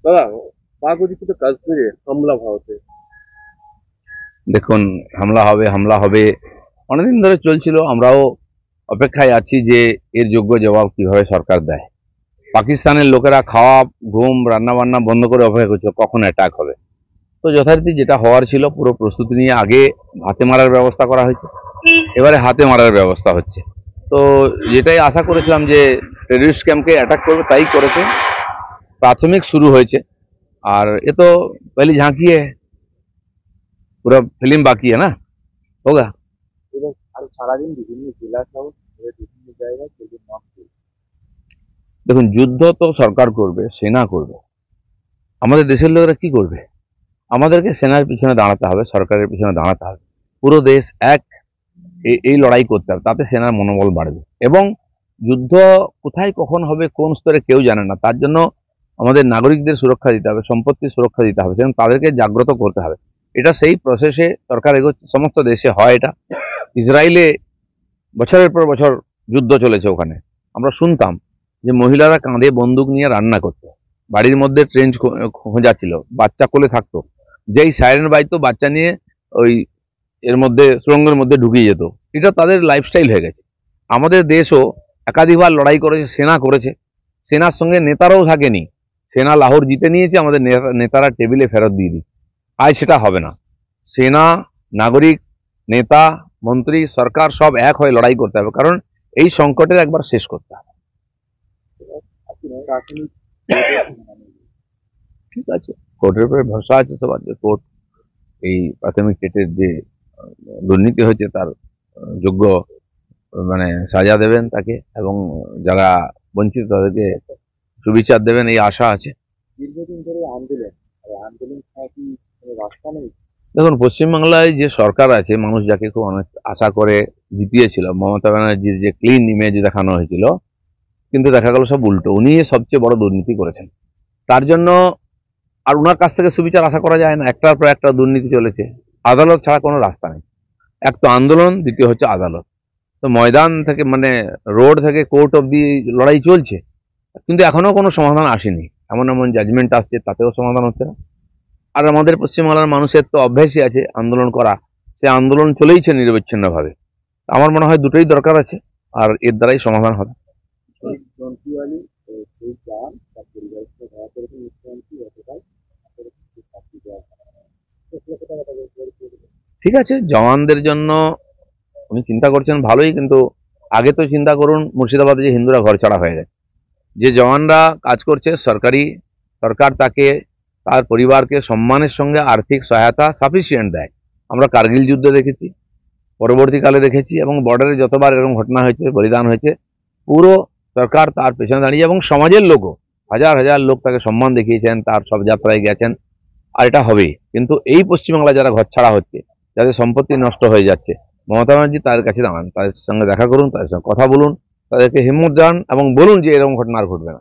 দাদা, পাক অধিকৃত কাশ্মীরে হামলা ভারতে। দেখুন, হামলা হবে অনেকদিন ধরে চলছিল। আমরাও অপেক্ষায় আছি যে এর যোগ্য জবাব কিভাবে সরকার দেয়। পাকিস্তানের লোকেরা খাওয়া, ঘুম, রান্না বান্না বন্ধ করে অপেক্ষা করছে কখন অ্যাটাক হবে। তো যথারীতি যেটা হওয়ার ছিল পুরো প্রস্তুতি নিয়ে আগে হাতে মারার ব্যবস্থা করা হয়েছে, এবারে হাতে মারার ব্যবস্থা হচ্ছে। তো যেটাই আশা করেছিলাম যে টেররিস্ট ক্যাম্পকে অ্যাটাক করবে, তাই করেছে। প্রাথমিক শুরু হয়েছে, আর এ তো पहली झांकी है, पूरा फिल्म बाकी है ना, होगा। এবং আর সারাদিন বিভিন্ন জেলা সহ বিভিন্ন জায়গায় সেদিন মাঠ চলছে। দেখুন, যুদ্ধ তো সরকার করবে, সেনা করবে। আমাদের দেশের লোকেরা কি করবে? আমাদেরকে সেনার পিছনে দাঁড়াতে হবে, সরকারের পিছনে দাঁড়াতে হবে। পুরো দেশ এক, এই লড়াই করতে হবে, তাতে সেনার মনোবল বাড়বে। এবং যুদ্ধ কোথায় কখন হবে, কোন স্তরে কেউ জানে না। তার জন্য আমাদের নাগরিকদের সুরক্ষা দিতে হবে, সম্পত্তির সুরক্ষা দিতে হবে, সেজন্য তাদেরকে জাগ্রত করতে হবে। এটা সেই প্রসেসে সরকার এগোচ্ছে। সমস্ত দেশে হয় এটা। ইসরায়েলে বছরের পর বছর যুদ্ধ চলেছে। ওখানে আমরা শুনতাম যে মহিলারা কাঁধে বন্দুক নিয়ে রান্না করতো, বাড়ির মধ্যে ট্রেঞ্চ খোঁজা ছিল, বাচ্চা কোলে থাকতো, যেই সাইরেন বাজতো বাচ্চা নিয়ে ওই এর মধ্যে সুড়ঙ্গের মধ্যে ঢুকিয়ে যেত। এটা তাদের লাইফস্টাইল হয়ে গেছে। আমাদের দেশও একাধিকবার লড়াই করেছে, সেনা করেছে, সেনার সঙ্গে নেতারাও থাকেনি। সেনা লাহোর জিতে নিয়েছে, আমাদের নেতারা টেবিলে ফেরত দিয়ে দিই। আজ সেটা হবে না। সেনা, নাগরিক, নেতা, মন্ত্রী, সরকার সব এক হয়ে লড়াই করতে হবে, কারণ এই সংকটের একবার শেষ করতে হবে। প্রাথমিক ঠিক আছে, কোর্টের উপরে ভরসা আছে সবার, যে কোর্ট এই প্রাথমিক টেটের যে দুর্নীতি হয়েছে তার যোগ্য মানে সাজা দেবেন তাকে, এবং যারা বঞ্চিত তাদেরকে সুবিচার দেবেন, এই আশা আছে। দীর্ঘদিন ধরে আন্দোলন, আর আন্দোলন ছাড়া কি কোনো রাস্তা নেই? দেখুন, পশ্চিমবাংলায় যে সরকার আছে, মানুষ যাকে খুব অনেক আশা করে জিতিয়েছিল, মমতা ব্যানার্জির যে ক্লিন ইমেজ দেখানো হয়েছিল, কিন্তু দেখা গেল সব উল্টো। উনি সবচেয়ে বড় দুর্নীতি করেছেন। তার জন্য আর ওনার কাছ থেকে সুবিচার আশা করা যায় না। একটার পর একটা দুর্নীতি চলেছে। আদালত ছাড়া কোনো রাস্তা নেই। এক তো আন্দোলন, দ্বিতীয় হচ্ছে আদালত। তো ময়দান থেকে মানে রোড থেকে কোর্ট অব্দি লড়াই চলছে, কিন্তু এখনো কোনো সমাধান আসেনি। এমন এমন জাজমেন্ট আসছে, তাতেও সমাধান হচ্ছে না। আর আমাদের পশ্চিমবাংলার মানুষের তো অভ্যাসই আছে আন্দোলন করা, সে আন্দোলন চলেইছে নিরবিচ্ছিন্নভাবে। আমার মনে হয় দুটোই দরকার আছে, আর এর দ্বারাই সমাধান হবে। এই জন্তুয়ালি সেই যান তার পরিবারকে ধরা করেছেন মুখ্যমন্ত্রী গতকাল। আপনাদের কিছু শাস্তি দেওয়া ঠিক আছে, জওয়ানদের জন্য উনি চিন্তা করছেন ভালোই, কিন্তু আগে তো চিন্তা করুন মুর্শিদাবাদে যে হিন্দুরা ঘর ছাড়া হয়ে গেছে। যে জওয়ানরা কাজ করছে, সরকার তাকে, তার পরিবারকে সম্মানের সঙ্গে আর্থিক সহায়তা সাফিসিয়েন্ট দেয়। আমরা কার্গিল যুদ্ধে দেখেছি, পরবর্তীকালে দেখেছি, এবং বর্ডারে যতবার এরকম ঘটনা হয়েছে, বলিদান হয়েছে, পুরো সরকার তার পেছনে দাঁড়িয়ে, এবং সমাজের লোকও হাজার হাজার লোক তাকে সম্মান দেখিয়েছেন, তার সব যাত্রায় গেছেন। আর এটা হবেই। কিন্তু এই পশ্চিমবাংলা যারা ঘর ছাড়া হচ্ছে, যাদের সম্পত্তি নষ্ট হয়ে যাচ্ছে, মমতা ব্যানার্জি তাদের কাছে দাঁড়ান, তাদের সঙ্গে দেখা করুন, তাদের সঙ্গে কথা বলুন, তাদেরকে হিম্মত দেন এবং বলুন যে এরকম ঘটনা আর ঘটবে না।